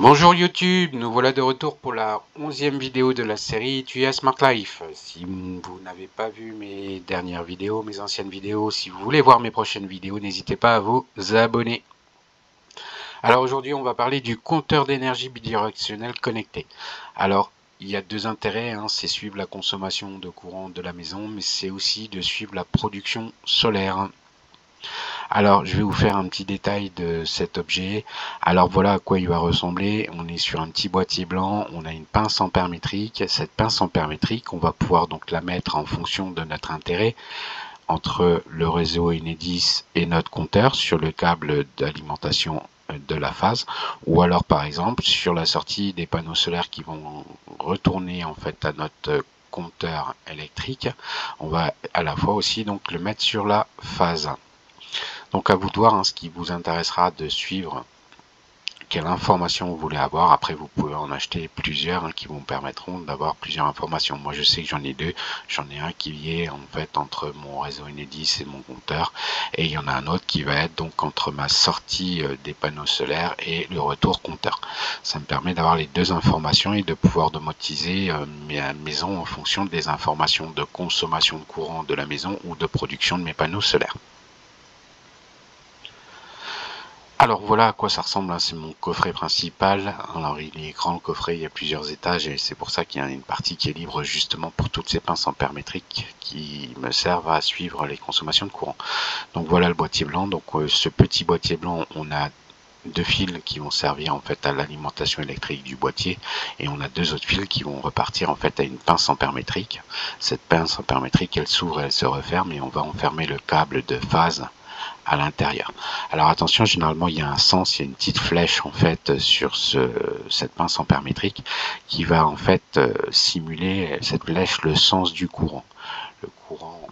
Bonjour YouTube, nous voilà de retour pour la 11e vidéo de la série TUIA Smart Life. Si vous n'avez pas vu mes dernières vidéos, mes anciennes vidéos, si vous voulez voir mes prochaines vidéos, n'hésitez pas à vous abonner. Alors aujourd'hui, on va parler du compteur d'énergie bidirectionnel connecté. Alors, il y a deux intérêts, c'est suivre la consommation de courant de la maison, mais c'est aussi de suivre la production solaire. Alors, je vais vous faire un petit détail de cet objet. Alors, voilà à quoi il va ressembler. On est sur un petit boîtier blanc. On a une pince ampère-métrique. Cette pince ampère-métrique, on va pouvoir donc la mettre en fonction de notre intérêt entre le réseau Enedis et notre compteur sur le câble d'alimentation de la phase, ou alors par exemple sur la sortie des panneaux solaires qui vont retourner en fait à notre compteur électrique. On va à la fois aussi donc le mettre sur la phase. Donc à vous de voir ce qui vous intéressera de suivre, quelle information vous voulez avoir. Après vous pouvez en acheter plusieurs qui vous permettront d'avoir plusieurs informations. Moi je sais que j'en ai deux. J'en ai un qui est en fait entre mon réseau Enedis et mon compteur, et il y en a un autre qui va être donc entre ma sortie des panneaux solaires et le retour compteur. Ça me permet d'avoir les deux informations et de pouvoir automatiser ma maison en fonction des informations de consommation de courant de la maison ou de production de mes panneaux solaires. Alors voilà à quoi ça ressemble, c'est mon coffret principal. Alors il est grand le coffret, il y a plusieurs étages et c'est pour ça qu'il y a une partie qui est libre justement pour toutes ces pinces ampère-métriques qui me servent à suivre les consommations de courant. Donc voilà le boîtier blanc. Donc ce petit boîtier blanc, on a deux fils qui vont servir en fait à l'alimentation électrique du boîtier, et on a deux autres fils qui vont repartir en fait à une pince ampère-métrique. Cette pince ampère-métrique, elle s'ouvre et elle se referme et on va enfermer le câble de phase à l'intérieur. Alors attention, généralement il y a un sens, il y a une petite flèche en fait sur cette pince ampère-métrique qui va en fait simuler cette flèche le sens du courant. Le courant.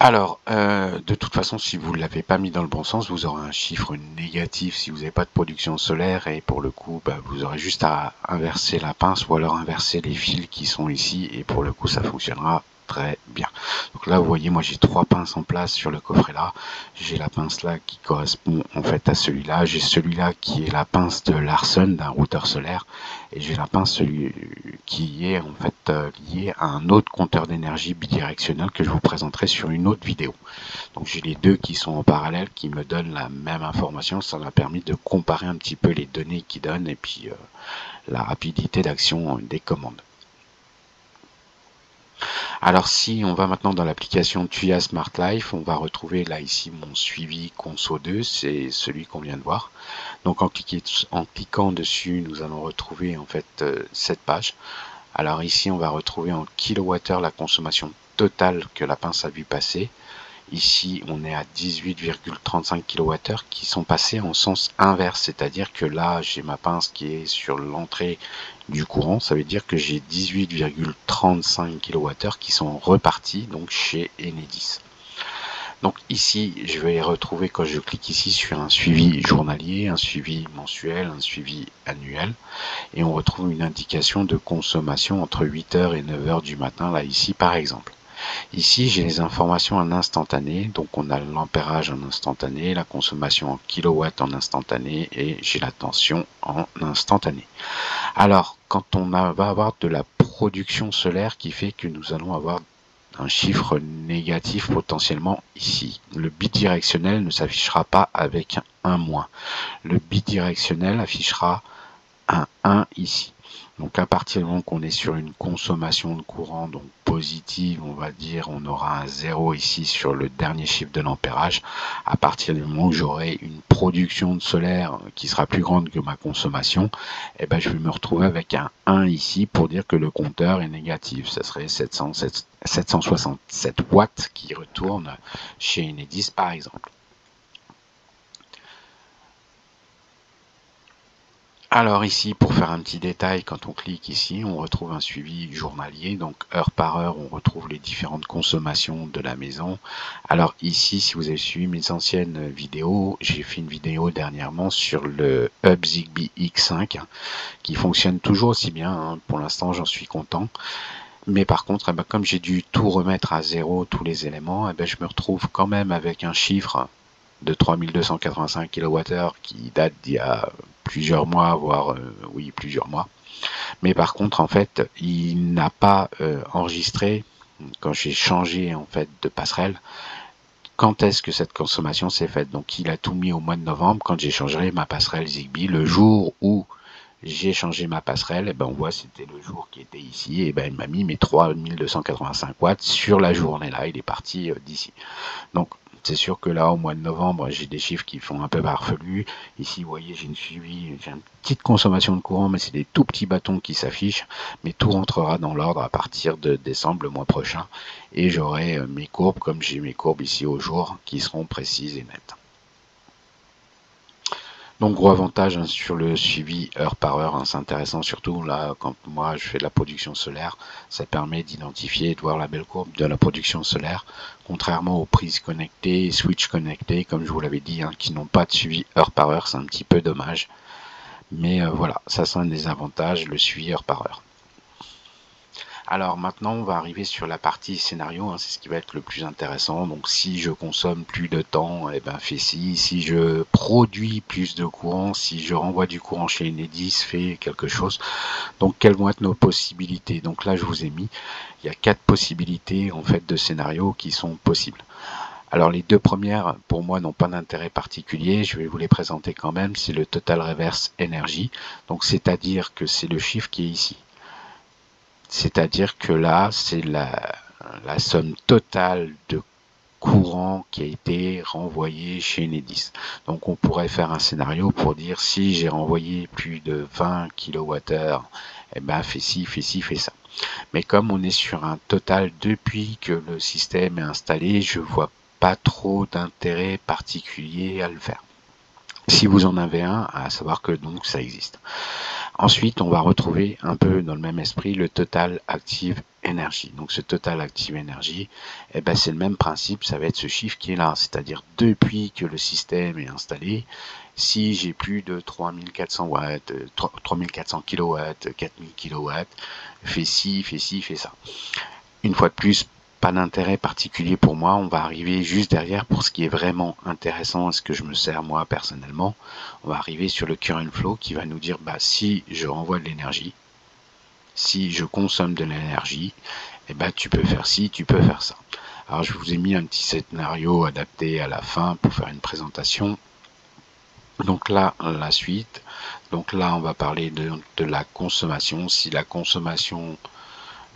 Alors, de toute façon, si vous ne l'avez pas mis dans le bon sens, vous aurez un chiffre négatif si vous n'avez pas de production solaire, et pour le coup, vous aurez juste à inverser la pince ou alors inverser les fils qui sont ici, et pour le coup, ça fonctionnera très bien. Donc là, vous voyez, moi j'ai trois pinces en place sur le coffret là. J'ai la pince là qui correspond en fait à celui-là. J'ai celui-là qui est la pince de Larson, d'un routeur solaire. Et j'ai la pince qui est en fait liée à un autre compteur d'énergie bidirectionnel que je vous présenterai sur une autre vidéo. Donc j'ai les deux qui sont en parallèle, qui me donnent la même information. Ça m'a permis de comparer un petit peu les données qu'ils donnent et puis la rapidité d'action des commandes. Alors si on va maintenant dans l'application TUIA Smart Life, on va retrouver là ici mon suivi Conso 2, c'est celui qu'on vient de voir. Donc en cliquant dessus, nous allons retrouver en fait cette page. Alors ici on va retrouver en kilowattheure la consommation totale que la pince a vu passer. Ici, on est à 18,35 kWh qui sont passés en sens inverse, c'est-à-dire que là, j'ai ma pince qui est sur l'entrée du courant, ça veut dire que j'ai 18,35 kWh qui sont repartis donc chez Enedis. Donc ici, je vais retrouver, quand je clique ici, sur un suivi journalier, un suivi mensuel, un suivi annuel, et on retrouve une indication de consommation entre 8h et 9h du matin, là ici par exemple. Ici, j'ai les informations en instantané, donc on a l'ampérage en instantané, la consommation en kilowatts en instantané, et j'ai la tension en instantané. Alors, quand on va avoir de la production solaire qui fait que nous allons avoir un chiffre négatif potentiellement ici. Le bidirectionnel ne s'affichera pas avec un moins. Le bidirectionnel affichera un 1 ici. Donc à partir du moment qu'on est sur une consommation de courant donc positive, on va dire, on aura un 0 ici sur le dernier chiffre de l'ampérage. À partir du moment où j'aurai une production de solaire qui sera plus grande que ma consommation, je vais me retrouver avec un 1 ici pour dire que le compteur est négatif. Ça serait 767 watts qui retourne chez Enedis par exemple. Alors ici, pour faire un petit détail, quand on clique ici, on retrouve un suivi journalier, donc heure par heure, on retrouve les différentes consommations de la maison. Alors ici, si vous avez suivi mes anciennes vidéos, j'ai fait une vidéo dernièrement sur le Hub Zigbee X5, qui fonctionne toujours aussi bien, pour l'instant j'en suis content. Mais par contre, comme j'ai dû tout remettre à zéro, tous les éléments, je me retrouve quand même avec un chiffre de 3285 kWh qui date d'il y a plusieurs mois, voire oui, plusieurs mois. Mais par contre, en fait, il n'a pas enregistré, quand j'ai changé en fait de passerelle, quand est-ce que cette consommation s'est faite. Donc il a tout mis au mois de novembre, quand j'ai changé ma passerelle Zigbee. Le jour où j'ai changé ma passerelle, et ben on voit c'était le jour qui était ici, et ben il m'a mis mes 3285 watts sur la journée là, il est parti d'ici. Donc c'est sûr que là au mois de novembre j'ai des chiffres qui font un peu farfelu. Ici vous voyez j'ai une petite consommation de courant, mais c'est des tout petits bâtons qui s'affichent, mais tout rentrera dans l'ordre à partir de décembre, le mois prochain, et j'aurai mes courbes comme j'ai mes courbes ici au jour qui seront précises et nettes. Donc gros avantage hein, sur le suivi heure par heure, hein, c'est intéressant surtout là quand moi je fais de la production solaire, ça permet d'identifier et de voir la belle courbe de la production solaire, contrairement aux prises connectées, switch connectés comme je vous l'avais dit, hein, qui n'ont pas de suivi heure par heure, c'est un petit peu dommage, mais voilà, ça c'est un des avantages, le suivi heure par heure. Alors maintenant, on va arriver sur la partie scénario, hein, c'est ce qui va être le plus intéressant. Donc si je consomme plus de temps, eh ben fais ci. Si je produis plus de courant, si je renvoie du courant chez Enedis, fais quelque chose. Donc quelles vont être nos possibilités? Donc là, je vous ai mis, il y a 4 possibilités en fait de scénarios qui sont possibles. Alors les deux premières, pour moi, n'ont pas d'intérêt particulier. Je vais vous les présenter quand même. C'est le Total Reverse Energy. Donc c'est-à-dire que c'est le chiffre qui est ici. C'est-à-dire que là, c'est la somme totale de courant qui a été renvoyé chez Enedis. Donc on pourrait faire un scénario pour dire si j'ai renvoyé plus de 20 kWh, eh ben fais ci, fais ci, fais ça. Mais comme on est sur un total depuis que le système est installé, je vois pas trop d'intérêt particulier à le faire. Si vous en avez un, à savoir que donc ça existe. Ensuite, on va retrouver un peu dans le même esprit le Total Active Energy. Donc ce Total Active Energy, eh ben, c'est le même principe, ça va être ce chiffre qui est là, c'est-à-dire depuis que le système est installé, si j'ai plus de 3400 watts, 3400 kW, 4000 kW, fais ci, fais ci, fais ça. Une fois de plus, pas d'intérêt particulier pour moi, on va arriver juste derrière pour ce qui est vraiment intéressant et ce que je me sers moi personnellement. On va arriver sur le current flow qui va nous dire bah, si je renvoie de l'énergie, si je consomme de l'énergie, eh ben, tu peux faire ci, tu peux faire ça. Alors je vous ai mis un petit scénario adapté à la fin pour faire une présentation. Donc là, la suite. Donc là, on va parler de la consommation. Si la consommation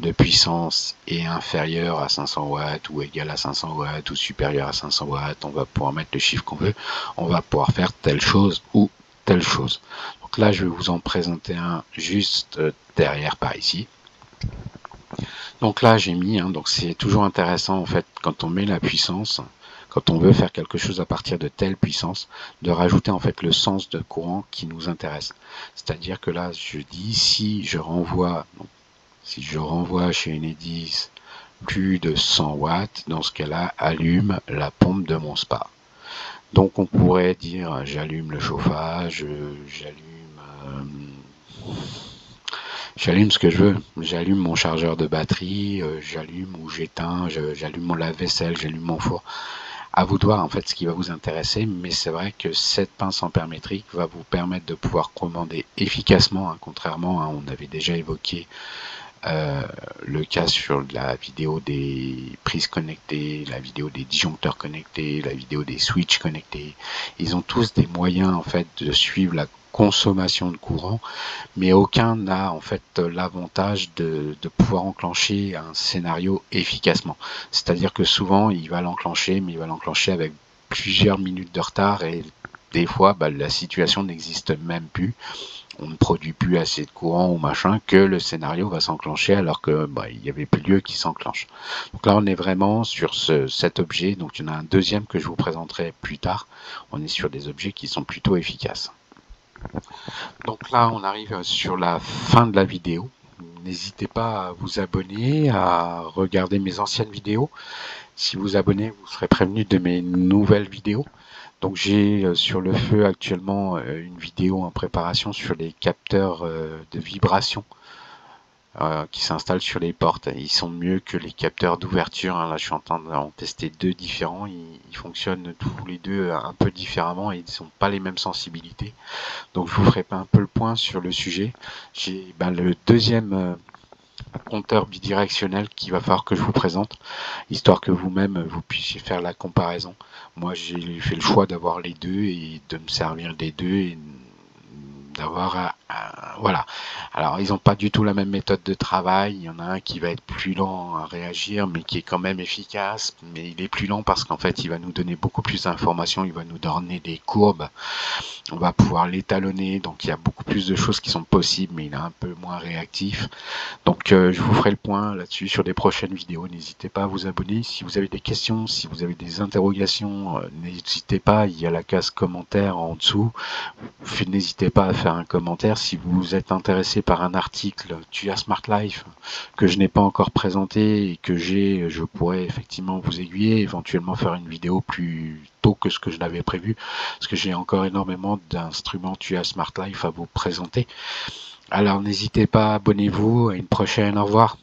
de puissance est inférieur à 500 watts ou égal à 500 watts ou supérieur à 500 watts, on va pouvoir mettre le chiffre qu'on veut, on va pouvoir faire telle chose ou telle chose. Donc là, je vais vous en présenter un juste derrière par ici. Donc là, j'ai mis, hein, donc c'est toujours intéressant en fait quand on met la puissance, quand on veut faire quelque chose à partir de telle puissance, de rajouter en fait le sens de courant qui nous intéresse. C'est-à-dire que là, je dis si je renvoie, donc, si je renvoie chez Enedis plus de 100 watts, dans ce cas-là, allume la pompe de mon spa. Donc on pourrait dire j'allume le chauffage, j'allume ce que je veux. J'allume mon chargeur de batterie, j'allume ou j'éteins, j'allume mon lave-vaisselle, j'allume mon four. À vous de voir en fait ce qui va vous intéresser, mais c'est vrai que cette pince ampère-métrique va vous permettre de pouvoir commander efficacement, hein, contrairement à, on avait déjà évoqué le cas sur la vidéo des prises connectées, la vidéo des disjoncteurs connectés, la vidéo des switches connectés. Ils ont tous des moyens en fait de suivre la consommation de courant, mais aucun n'a en fait l'avantage de pouvoir enclencher un scénario efficacement. C'est-à-dire que souvent il va l'enclencher, mais il va l'enclencher avec plusieurs minutes de retard et des fois bah, la situation n'existe même plus. On ne produit plus assez de courant ou machin, que le scénario va s'enclencher alors que bah, il n'y avait plus lieu qui s'enclenche. Donc là on est vraiment sur cet objet, donc il y en a un deuxième que je vous présenterai plus tard. On est sur des objets qui sont plutôt efficaces. Donc là on arrive sur la fin de la vidéo. N'hésitez pas à vous abonner, à regarder mes anciennes vidéos. Si vous abonnez, vous serez prévenu de mes nouvelles vidéos. Donc j'ai sur le feu actuellement une vidéo en préparation sur les capteurs de vibration qui s'installent sur les portes. Ils sont mieux que les capteurs d'ouverture, hein. Là, je suis en train d'en tester deux différents. Ils fonctionnent tous les deux un peu différemment et ils n'ont pas les mêmes sensibilités. Donc, je vous ferai un peu le point sur le sujet. J'ai le deuxième compteur bidirectionnel qu'il va falloir que je vous présente, histoire que vous-même vous puissiez faire la comparaison. Moi, j'ai fait le choix d'avoir les deux et de me servir des deux et d'avoir voilà. Alors ils n'ont pas du tout la même méthode de travail. Il y en a un qui va être plus lent à réagir mais qui est quand même efficace, mais il est plus lent parce qu'en fait il va nous donner beaucoup plus d'informations, il va nous donner des courbes, on va pouvoir l'étalonner, donc il y a beaucoup plus de choses qui sont possibles, mais il est un peu moins réactif. Donc je vous ferai le point là-dessus sur des prochaines vidéos. N'hésitez pas à vous abonner. Si vous avez des questions, si vous avez des interrogations, n'hésitez pas, il y a la case commentaire en dessous. N'hésitez pas à faire un commentaire. Si vous êtes intéressé par un article TUIA Smart Life que je n'ai pas encore présenté et que je pourrais effectivement vous aiguiller, éventuellement faire une vidéo plus tôt que ce que je l'avais prévu, parce que j'ai encore énormément d'instruments TUIA Smart Life à vous présenter. Alors n'hésitez pas, abonnez-vous, à une prochaine, au revoir.